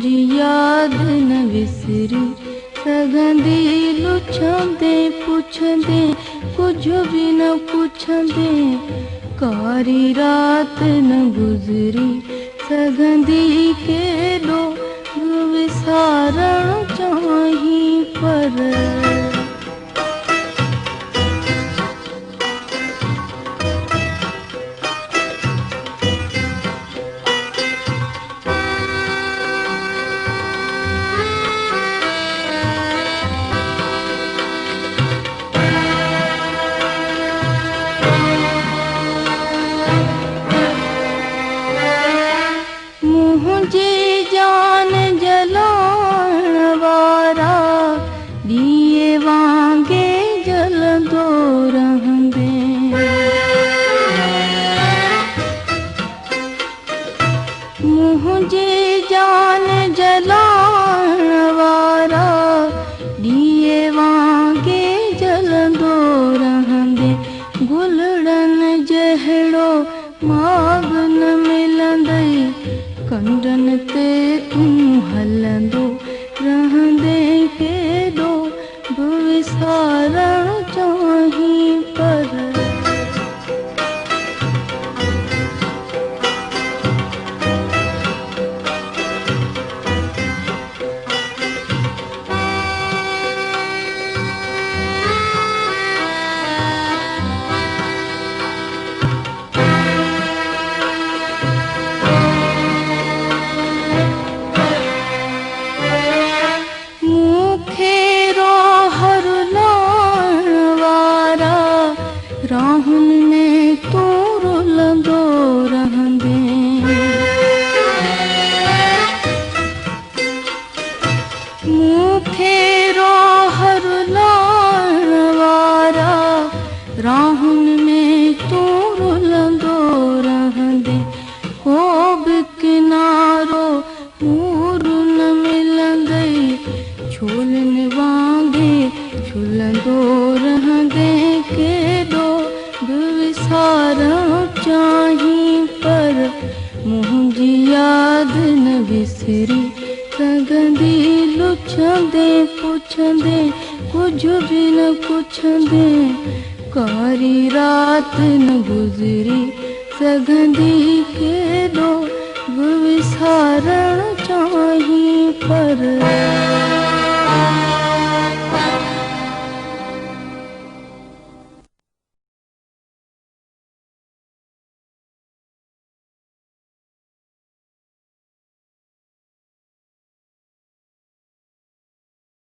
मुझी याद न विसरी सघंदी लुछंदे पुछंदे कुछ भी न पुछंदे कारी रात न गुजरी सघंदी केॾो विसारण चाही पर मुझे जान जलाण वारा दिए वांगे जलंदो रहंदे मुझे जान जलाण वारा दिए वांगे जलंदो रहंदे गुलड़न जहड़ो माग न मिलंदई कंडन ते तूं हलंदो रहंदे केॾो विसारण चाही पर राहुन में तू रुलंदो रहंदे मूंखे रोहर लाण वारा राहुन में तू रुलंदो रहंदे को बि किनारो मूर न मिलंदई छोलनि वांगे झुलंदो रहंदे केॾो विसारण चाही पर मुझी याद न विसरी सघंदी लुछंदे पुछंदे कुछ भी न पुछंदे कारी रात न गुजरी सघंदी केॾो विसारण चाही पर